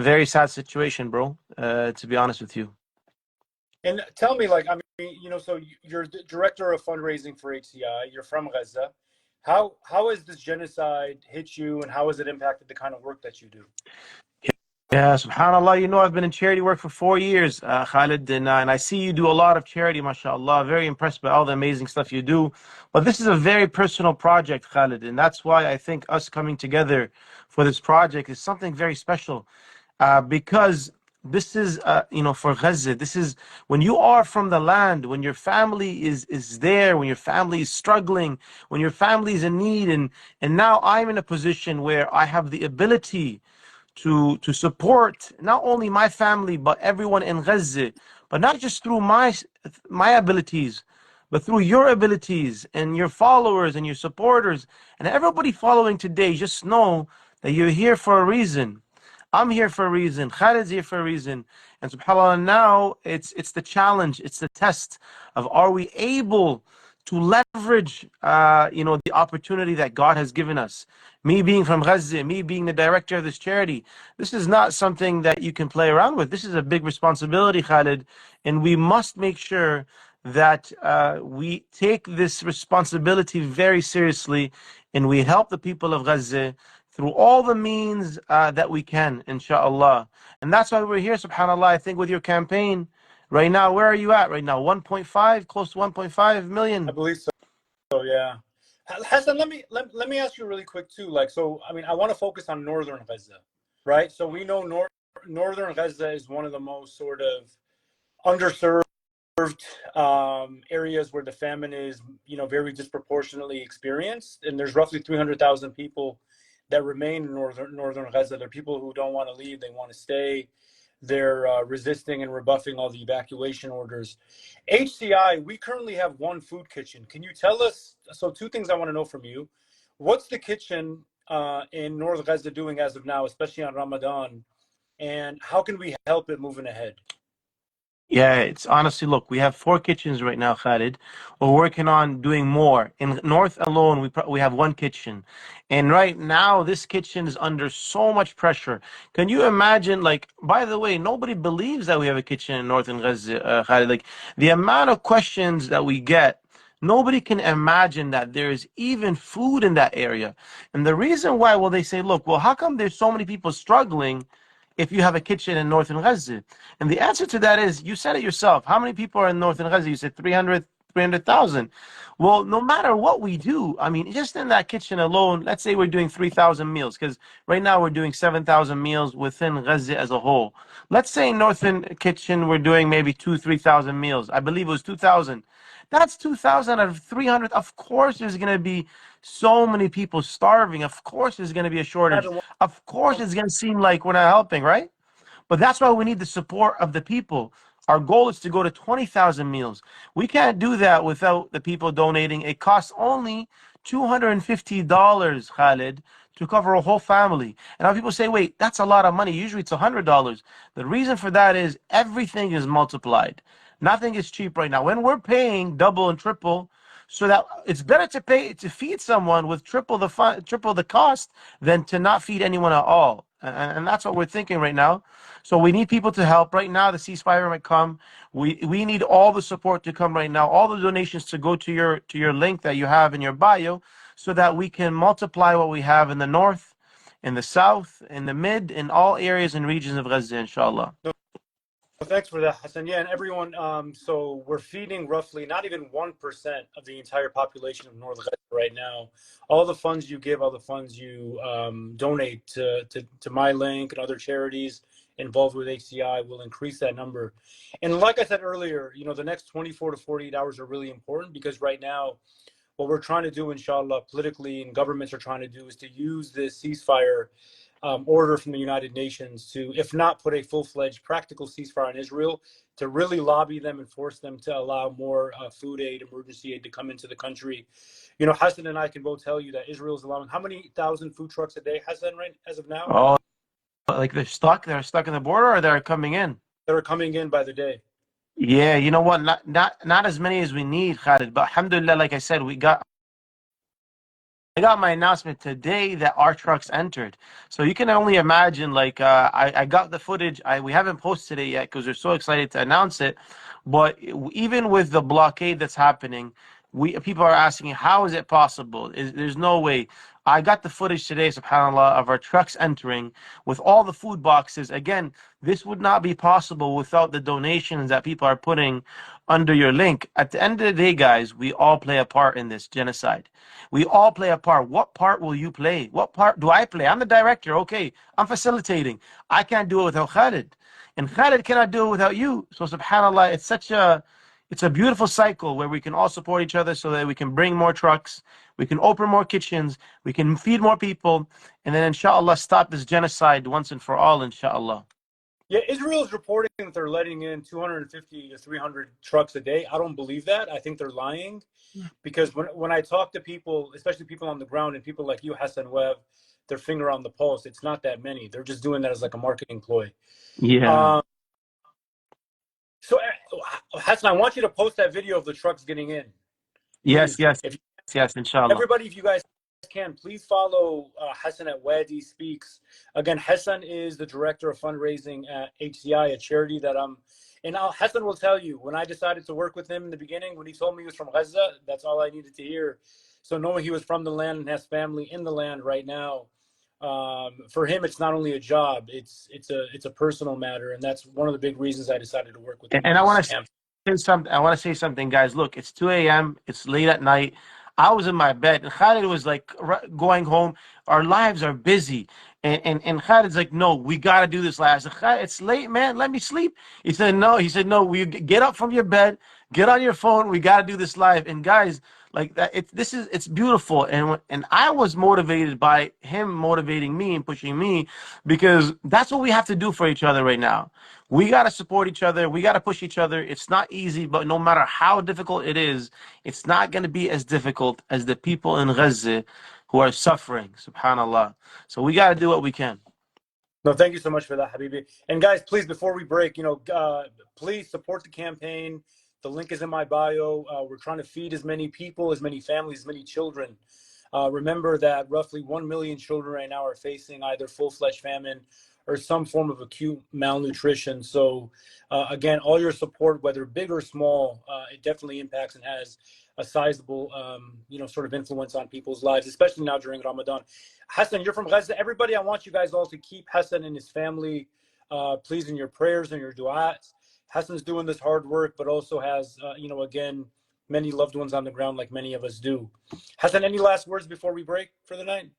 very sad situation, bro, to be honest with you. And tell me, like, I mean, so you're the director of fundraising for HCI. You're from Gaza. How has this genocide hit you, and how has it impacted the kind of work that you do? Yeah, subhanAllah, I've been in charity work for 4 years, Khaled, and I see you do a lot of charity, mashallah. Very impressed by all the amazing stuff you do. But this is a very personal project, Khaled, and that's why I think us coming together for this project is something very special. Because this is, for Gaza, this is when you are from the land, when your family is there, when your family is struggling, when your family is in need, and now I'm in a position where I have the ability to support not only my family but everyone in Gaza, but not just through my abilities, but through your abilities and your followers and your supporters and everybody following today. Just know that you're here for a reason. I'm here for a reason. Khalid's here for a reason. And subhanAllah, now it's the challenge, it's the test of, are we able to leverage the opportunity that God has given us. Me being from Gaza, me being the director of this charity, this is not something that you can play around with. This is a big responsibility, Khalid, and we must make sure that we take this responsibility very seriously, and we help the people of Gaza through all the means that we can, inshallah. And that's why we're here, subhanAllah. I think with your campaign right now, where are you at right now? 1.5, close to 1.5 I million. believe so. So yeah, Hassan, let me ask you really quick too. Like, so I mean, I want to focus on northern Gaza, right? So we know northern Gaza is one of the most sort of underserved areas where the famine is, very disproportionately experienced. And there's roughly 300,000 people that remain in northern Gaza. They're people who don't want to leave; they want to stay. They're resisting and rebuffing all the evacuation orders. HCI, we currently have one food kitchen. Can you tell us? So, two things I want to know from you: what's the kitchen in North Gaza doing as of now, especially on Ramadan, and how can we help it moving ahead? Yeah, it's honestly, look, we have 4 kitchens right now, Khalid. We're working on doing more. In North alone, we have 1 kitchen. And right now, this kitchen is under so much pressure. Can you imagine, like, by the way, nobody believes that we have a kitchen in North in Gaza, Khalid. Like, the amount of questions that we get, nobody can imagine that there is even food in that area. And the reason why, well, they say, look, well, how come there's so many people struggling if you have a kitchen in northern Gaza? And the answer to that is, you said it yourself. How many people are in northern Gaza? You said 300,000. Well, no matter what we do, I mean, just in that kitchen alone, let's say we're doing 3,000 meals, because right now we're doing 7,000 meals within Gaza as a whole. Let's say in northern kitchen we're doing maybe 3,000 meals. I believe it was 2,000. That's 2,000 out of 300. Of course, there's going to be so many people starving. Of course, there's going to be a shortage. Of course, it's going to seem like we're not helping, right? But that's why we need the support of the people. Our goal is to go to 20,000 meals. We can't do that without the people donating. It costs only $250, Khalid, to cover a whole family. And now people say, wait, that's a lot of money. Usually it's $100. The reason for that is everything is multiplied. Nothing is cheap right now. When we're paying double and triple, so that it's better to feed someone with triple the cost than to not feed anyone at all. And that's what we're thinking right now. So we need people to help. Right now, the ceasefire might come. We need all the support to come right now. All the donations to go to your link that you have in your bio, so that we can multiply what we have in the north, in the south, in the mid, in all areas and regions of Gaza, inshallah. Well, thanks for that, Hassan. Yeah, and everyone, so we're feeding roughly not even 1% of the entire population of North Gaza right now. All the funds you give, all the funds you donate to my link and other charities involved with HCI will increase that number. And like I said earlier, the next 24 to 48 hours are really important, because right now, what we're trying to do, inshallah, politically, and governments are trying to do, is to use this ceasefire order from the United Nations to, if not put a full-fledged practical ceasefire on Israel, to really lobby them and force them to allow more food aid, emergency aid to come into the country. Hassan and I can both tell you that Israel is allowing how many thousand food trucks a day, Hassan, right, as of now? Oh, like they're stuck in the border, or they're coming in? They're coming in by the day. Yeah, you know what? Not as many as we need, Khalid. But alhamdulillah, like I said, we got got my announcement today that our trucks entered. So you can only imagine, like, I got the footage. We haven't posted it yet because we're so excited to announce it. But even with the blockade that's happening, people are asking, how is it possible? There's no way. I got the footage today, subhanAllah, of our trucks entering with all the food boxes. Again, this would not be possible without the donations that people are putting under your link. At the end of the day, guys, we all play a part in this genocide. We all play a part. What part will you play? What part do I play? I'm the director. Okay, I'm facilitating. I can't do it without Khaled. And Khaled cannot do it without you. So subhanAllah, it's a beautiful cycle where we can all support each other so that we can bring more trucks, we can open more kitchens, we can feed more people, and then inshallah stop this genocide once and for all, inshallah. Yeah, Israel is reporting that they're letting in 250 to 300 trucks a day. I don't believe that. I think they're lying, because when I talk to people, especially people on the ground and people like you, Hassan, who have their finger on the pulse, it's not that many. They're just doing that as like a marketing ploy. Yeah. So, Hassan, I want you to post that video of the trucks getting in, Yes, please. yes, If yes, inshallah. everybody, if you guys can, please follow Hassan at Wadi Speaks. Again, Hassan is the director of fundraising at HCI, a charity that and Hassan will tell you, when I decided to work with him in the beginning, when he told me he was from Gaza, that's all I needed to hear. So knowing he was from the land and has family in the land right now, for him, it's not only a job, it's a personal matter. And that's one of the big reasons I decided to work with him And on I this want to campaign. say something. I want to say something, guys. Look, it's 2 a.m. It's late at night. I was in my bed, and Khaled was like going home. Our lives are busy, and Khaled's like, "No, we got to do this live." I said, "Khaled, it's late, man. Let me sleep." He said, "No." He said, "No. We get up from your bed, get on your phone. We got to do this live." And guys, like that, it's beautiful, and I was motivated by him motivating me and pushing me, because that's what we have to do for each other right now. We got to support each other. We got to push each other. It's not easy, but no matter how difficult it is, it's not going to be as difficult as the people in Gaza who are suffering, subhanallah. So we got to do what we can. No, thank you so much for that, Habibi. And guys, please, before we break, please support the campaign. The link is in my bio. We're trying to feed as many people, as many families, as many children. Remember that roughly 1 million children right now are facing either full-fledged famine or some form of acute malnutrition. So again, all your support, whether big or small, it definitely impacts and has a sizable, sort of influence on people's lives, especially now during Ramadan. Hassan, you're from Gaza. Everybody, I want you guys all to keep Hassan and his family, please, in your prayers and your du'as. Hassan's doing this hard work, but also has, again, many loved ones on the ground like many of us do. Hassan, any last words before we break for the night?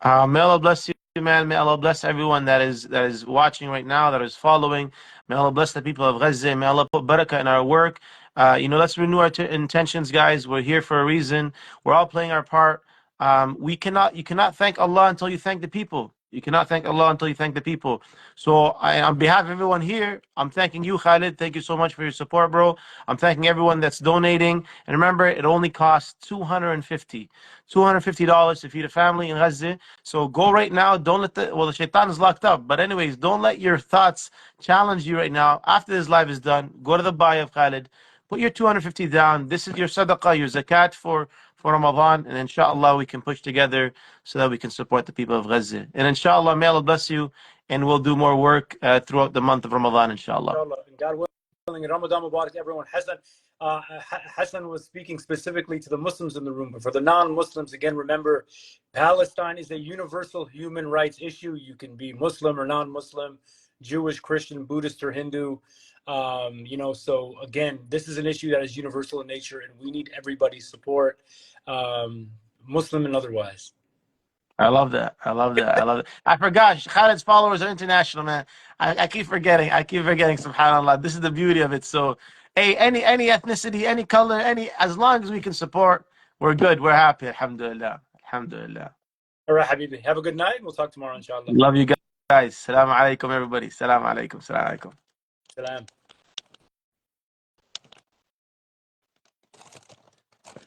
May Allah bless you, man. May Allah bless everyone that is watching right now, that is following. May Allah bless the people of Gaza. May Allah put barakah in our work. Let's renew our intentions, guys. We're here for a reason. We're all playing our part. You cannot thank Allah until you thank the people. You cannot thank Allah until you thank the people. So on behalf of everyone here, I'm thanking you, Khaled. Thank you so much for your support, bro. I'm thanking everyone that's donating. And remember, it only costs $250 to feed a family in Gaza. So go right now. Don't let the shaitan is locked up. But anyways, don't let your thoughts challenge you right now. After this live is done, go to the bio of Khaled. Put your 250 down. This is your sadaqah, your zakat for Ramadan. And inshallah, we can push together so that we can support the people of Gaza. And inshallah, may Allah bless you. And we'll do more work throughout the month of Ramadan, inshallah. Inshallah. And God willing, and Ramadan Mubarak to everyone. Hassan was speaking specifically to the Muslims in the room, but for the non-Muslims, again, remember, Palestine is a universal human rights issue. You can be Muslim or non-Muslim, Jewish, Christian, Buddhist, or Hindu. So again, this is an issue that is universal in nature, and we need everybody's support, Muslim and otherwise. I love that. I love that. I love it. I forgot. Khaled's followers are international, man. I keep forgetting. Subhanallah. This is the beauty of it. So, hey, any ethnicity, any color, as long as we can support, we're good. We're happy. Alhamdulillah. Alhamdulillah. All right, Habibi. Have a good night. We'll talk tomorrow, inshallah. Love you guys. Salam alaikum, everybody. Salam alaikum. Salam alaikum. Salam.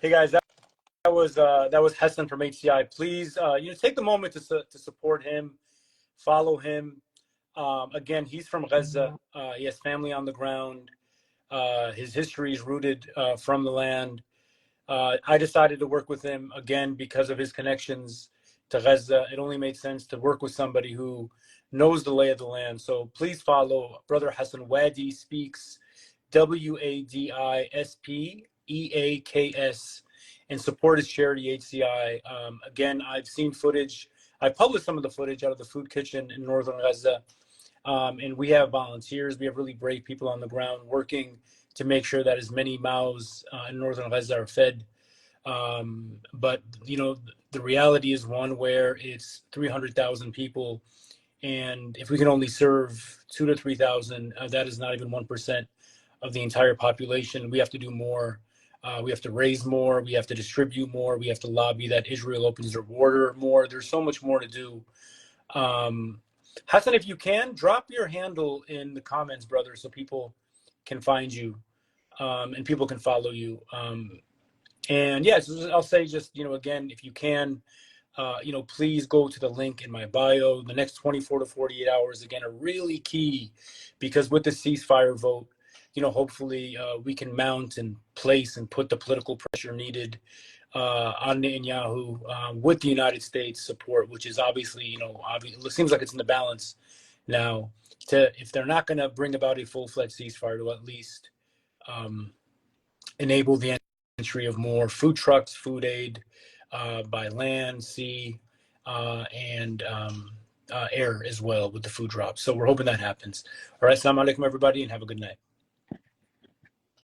Hey guys, that was Hassan from HCI. Please, take the moment to support him, follow him. Again, he's from Gaza. He has family on the ground. His history is rooted from the land. I decided to work with him again because of his connections to Gaza. It only made sense to work with somebody who knows the lay of the land. So please follow Brother Hassan Wadi Speaks, WADISPEAKS, and support his charity HCI. Again, I've seen footage. I published some of the footage out of the food kitchen in northern Gaza. And we have volunteers. We have really brave people on the ground working to make sure that as many mouths in northern Gaza are fed. But the reality is one where it's 300,000 people, and if we can only serve 2 to 3,000, that is not even 1% of the entire population. We have to do more. We have to raise more. We have to distribute more. We have to lobby that Israel opens their border more. There's so much more to do. Hassan, if you can, drop your handle in the comments, brother, so people can find you and people can follow you. And yes, I'll say just, again, if you can, please go to the link in my bio. The next 24 to 48 hours, again, are really key because with the ceasefire vote, hopefully we can mount and place and put the political pressure needed on Netanyahu with the United States support, which is obviously, it seems like it's in the balance now. If they're not going to bring about a full-fledged ceasefire, to at least enable the entry of more food trucks, food aid by land, sea, and air as well with the food drops. So we're hoping that happens. All right, assalamu alaikum, everybody, and have a good night.